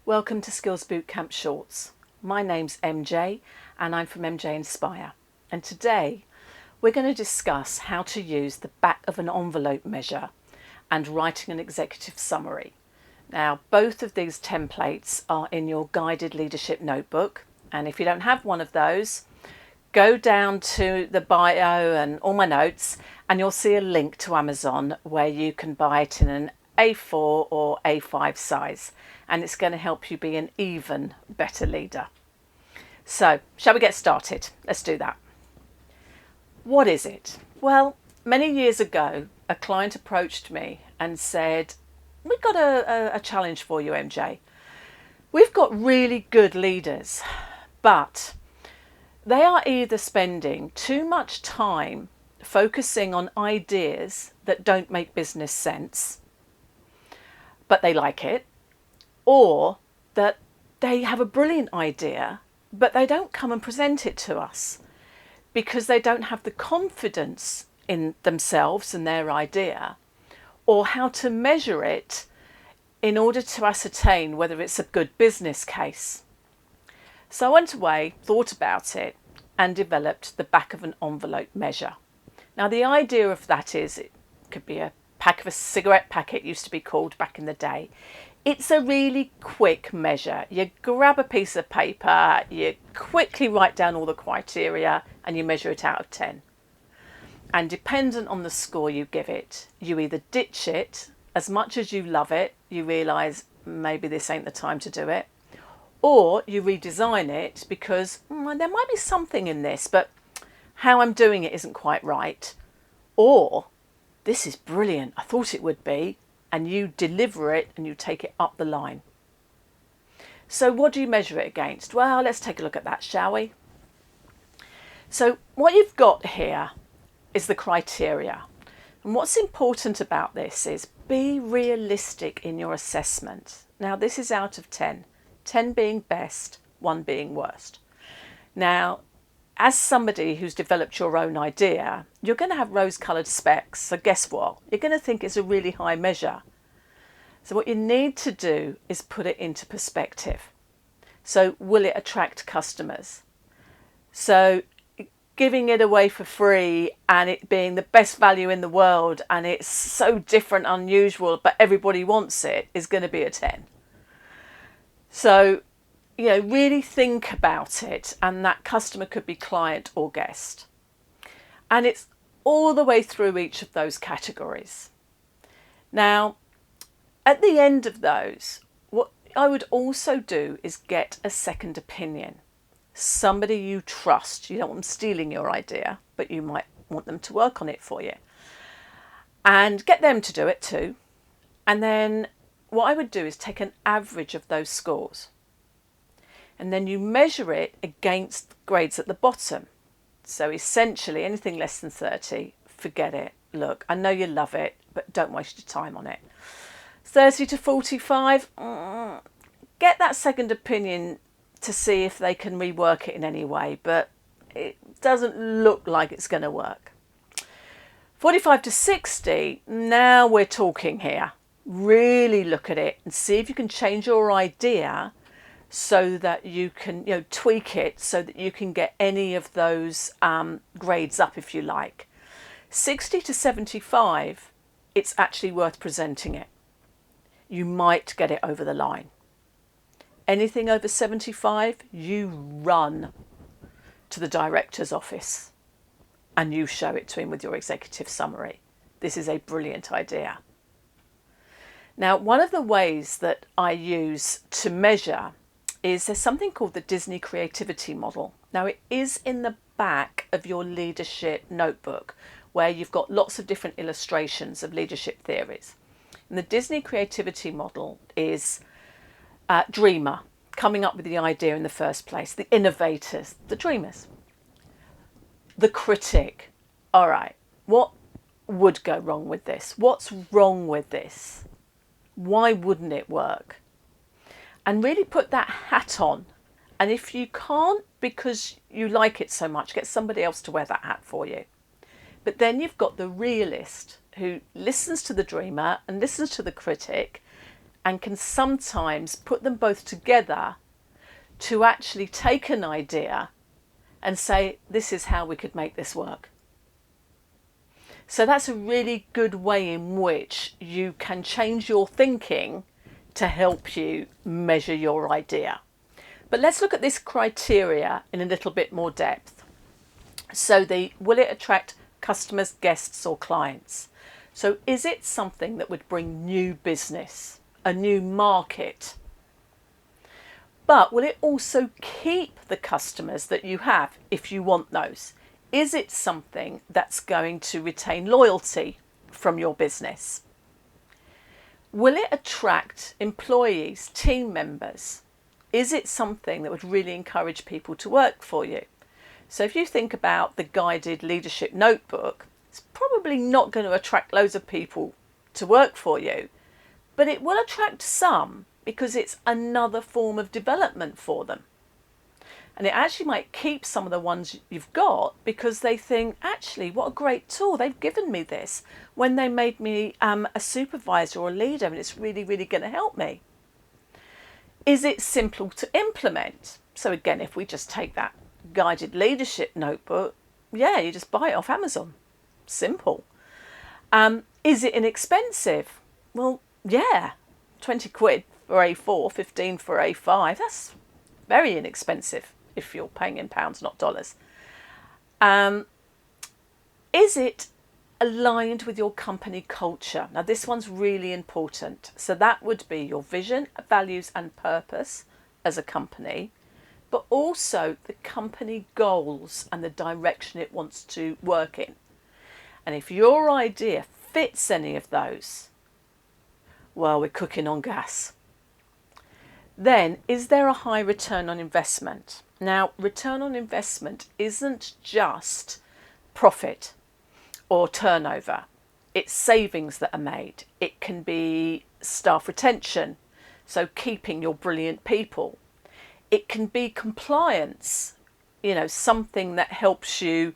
Welcome to Skills Bootcamp Shorts. My name's MJ and I'm from MJ Inspire. And today we're going to discuss how to use the back of an envelope measure and writing an executive summary. Now, both of these templates are in your guided leadership notebook. And if you don't have one of those, go down to the bio and all my notes and you'll see a link to Amazon where you can buy it in an A4 or A5 size, and it's going to help you be an even better leader. So, shall we get started? Let's do that. What is it? Well, many years ago, a client approached me and said, we've got a challenge for you, MJ. We've got really good leaders, but they are either spending too much time focusing on ideas that don't make business sense, but they like it, or that they have a brilliant idea, but they don't come and present it to us because they don't have the confidence in themselves and their idea, or how to measure it in order to ascertain whether it's a good business case. So I went away, thought about it, and developed the back of an envelope measure. Now, the idea of that is it could be a pack of a cigarette packet, used to be called back in the day. It's a really quick measure. You grab a piece of paper, you quickly write down all the criteria, and you measure it out of 10. And dependent on the score you give it, you either ditch it, as much as you love it, you realise maybe this ain't the time to do it, or you redesign it because there might be something in this, but how I'm doing it isn't quite right. Or this is brilliant, I thought it would be, and you deliver it and you take it up the line. So what do you measure it against? Well, let's take a look at that, shall we? So what you've got here is the criteria. And what's important about this is be realistic in your assessment. Now, this is out of 10. 10 being best, 1 being worst. Now, as somebody who's developed your own idea, you're going to have rose-coloured specs. So guess what? You're going to think it's a really high measure. So what you need to do is put it into perspective. So will it attract customers? So giving it away for free and it being the best value in the world and it's so different, unusual, but everybody wants it is going to be a 10. So, really think about it, and that customer could be client or guest. And it's all the way through each of those categories. Now, at the end of those, what I would also do is get a second opinion. Somebody you trust. You don't want them stealing your idea, but you might want them to work on it for you. And get them to do it too. And then what I would do is take an average of those scores. And then you measure it against grades at the bottom. So essentially anything less than 30, forget it. Look, I know you love it, but don't waste your time on it. 30 to 45, get that second opinion to see if they can rework it in any way, but it doesn't look like it's going to work. 45 to 60, now we're talking here. Really look at it and see if you can change your idea so that you can tweak it so that you can get any of those grades up if you like. 60 to 75, it's actually worth presenting it. You might get it over the line. Anything over 75, you run to the director's office and you show it to him with your executive summary. This is a brilliant idea. Now, one of the ways that I use to measure is there's something called the Disney Creativity Model. Now, it is in the back of your leadership notebook where you've got lots of different illustrations of leadership theories. And the Disney Creativity Model is dreamer, coming up with the idea in the first place, the innovators, the dreamers. The critic, all right, what would go wrong with this? What's wrong with this? Why wouldn't it work? And really put that hat on. And if you can't because you like it so much, get somebody else to wear that hat for you. But then you've got the realist who listens to the dreamer and listens to the critic and can sometimes put them both together to actually take an idea and say, this is how we could make this work. So that's a really good way in which you can change your thinking to help you measure your idea. But let's look at this criteria in a little bit more depth. So will it attract customers, guests or clients? So is it something that would bring new business, a new market? But will it also keep the customers that you have if you want those? Is it something that's going to retain loyalty from your business? Will it attract employees, team members? Is it something that would really encourage people to work for you? So if you think about the guided leadership notebook, it's probably not going to attract loads of people to work for you, but it will attract some because it's another form of development for them. And it actually might keep some of the ones you've got because they think, actually, what a great tool. They've given me this when they made me a supervisor or a leader, and it's really, really going to help me. Is it simple to implement? So again, if we just take that guided leadership notebook, yeah, you just buy it off Amazon. Simple. Is it inexpensive? Well, yeah, 20 quid for A4, 15 for A5. That's very inexpensive if you're paying in pounds, not dollars. Is it aligned with your company culture? Now, this one's really important. So that would be your vision, values and purpose as a company, but also the company goals and the direction it wants to work in. And if your idea fits any of those, well, we're cooking on gas. Then, is there a high return on investment? Now, return on investment isn't just profit or turnover. It's savings that are made. It can be staff retention, so keeping your brilliant people. It can be compliance, something that helps you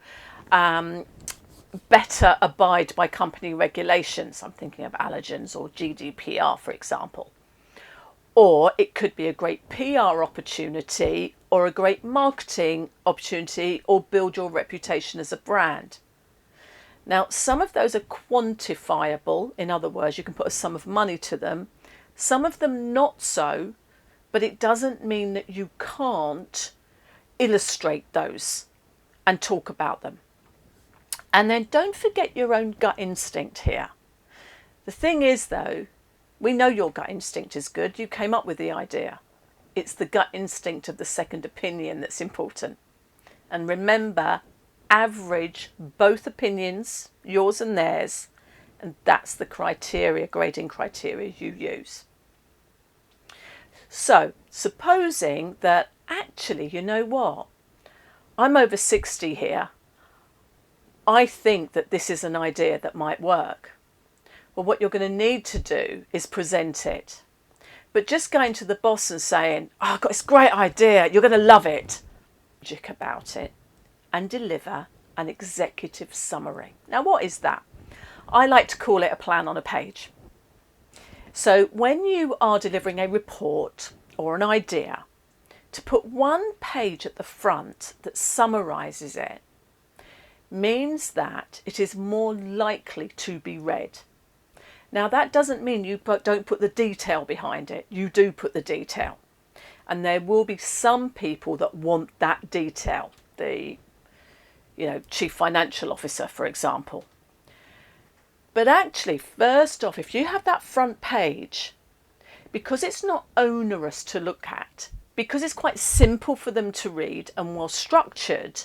better abide by company regulations. I'm thinking of allergens or GDPR, for example. Or it could be a great PR opportunity or a great marketing opportunity or build your reputation as a brand. Now, some of those are quantifiable. In other words, you can put a sum of money to them. Some of them not so, but it doesn't mean that you can't illustrate those and talk about them. And then don't forget your own gut instinct here. The thing is, though, we know your gut instinct is good. You came up with the idea. It's the gut instinct of the second opinion that's important. And remember, average both opinions, yours and theirs, and that's the criteria, grading criteria you use. So, supposing that actually, you know what? I'm over 60 here. I think that this is an idea that might work. Well, what you're going to need to do is present it. But just going to the boss and saying, oh, I've got this great idea, you're going to love it. Magic about it and deliver an executive summary. Now, what is that? I like to call it a plan on a page. So when you are delivering a report or an idea, to put one page at the front that summarises it means that it is more likely to be read. Now, that doesn't mean you don't put the detail behind it. You do put the detail. And there will be some people that want that detail. The, chief financial officer, for example. But actually, first off, if you have that front page, because it's not onerous to look at, because it's quite simple for them to read and well structured,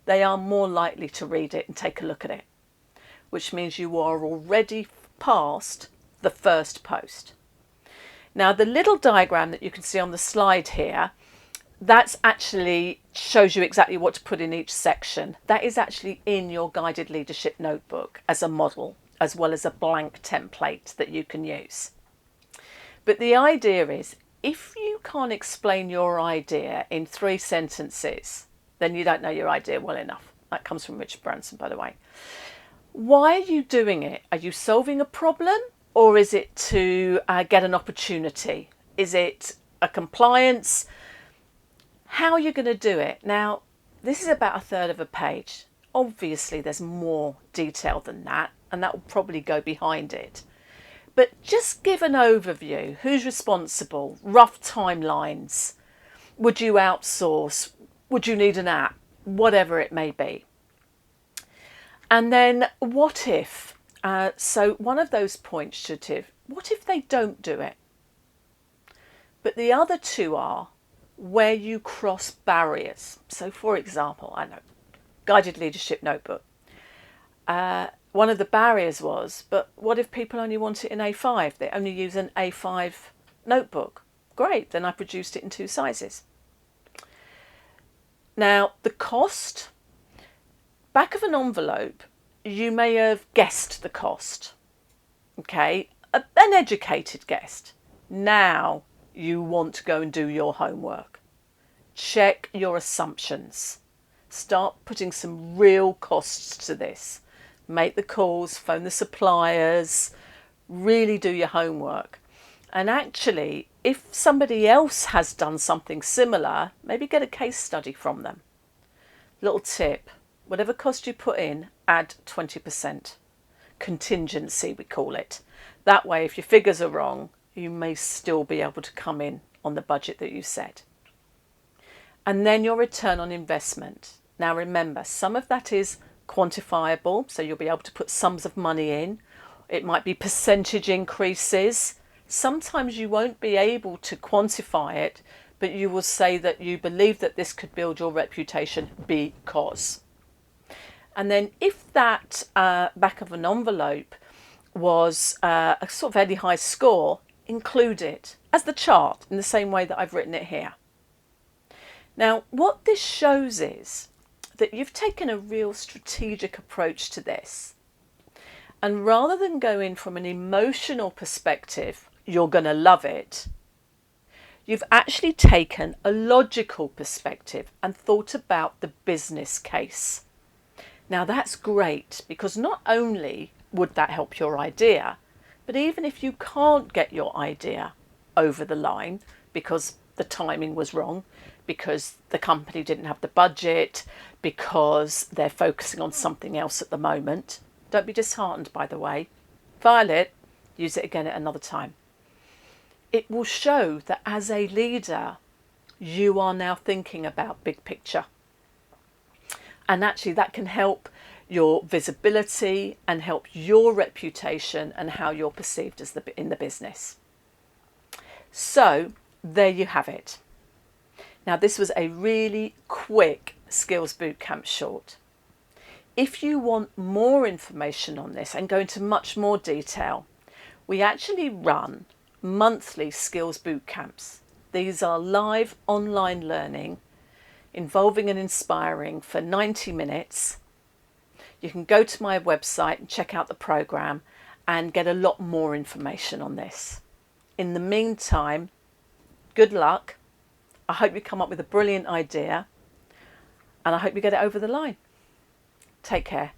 they are more likely to read it and take a look at it, which means you are already past the first post. Now, the little diagram that you can see on the slide here, that's actually shows you exactly what to put in each section. That is actually in your guided leadership notebook as a model, as well as a blank template that you can use. But the idea is, if you can't explain your idea in 3 sentences, then you don't know your idea well enough. That comes from Richard Branson, by the way. Why are you doing it? Are you solving a problem or is it to get an opportunity? Is it a compliance? How are you going to do it? Now, this is about a third of a page. Obviously, there's more detail than that, and that will probably go behind it. But just give an overview. Who's responsible? Rough timelines. Would you outsource? Would you need an app? Whatever it may be. And then what if? So one of those points should have, what if they don't do it? But the other two are where you cross barriers. So for example, I know, guided leadership notebook. One of the barriers was, but what if people only want it in A5? They only use an A5 notebook. Great, then I produced it in 2 sizes. Now, the cost, back of an envelope, you may have guessed the cost. Okay, an educated guess. Now you want to go and do your homework. Check your assumptions. Start putting some real costs to this. Make the calls, phone the suppliers, really do your homework. And actually, if somebody else has done something similar, maybe get a case study from them. Little tip, whatever cost you put in, add 20%. Contingency, we call it. That way, if your figures are wrong, you may still be able to come in on the budget that you set. And then your return on investment. Now remember, some of that is quantifiable, so you'll be able to put sums of money in. It might be percentage increases. Sometimes you won't be able to quantify it, but you will say that you believe that this could build your reputation because. And then if that back of an envelope was a sort of fairly high score, include it as the chart in the same way that I've written it here. Now, what this shows is that you've taken a real strategic approach to this. And rather than go in from an emotional perspective, you're going to love it, you've actually taken a logical perspective and thought about the business case. Now that's great, because not only would that help your idea, but even if you can't get your idea over the line because the timing was wrong, because the company didn't have the budget, because they're focusing on something else at the moment, don't be disheartened, by the way. File it, use it again at another time. It will show that as a leader, you are now thinking about big picture. And actually that can help your visibility and help your reputation and how you're perceived as in the business. So there you have it. Now this was a really quick Skills Bootcamp short. If you want more information on this and go into much more detail, we actually run monthly Skills Bootcamps. These are live online learning involving and inspiring for 90 minutes. You can go to my website and check out the program and get a lot more information on this. In the meantime, good luck. I hope you come up with a brilliant idea and I hope you get it over the line. Take care.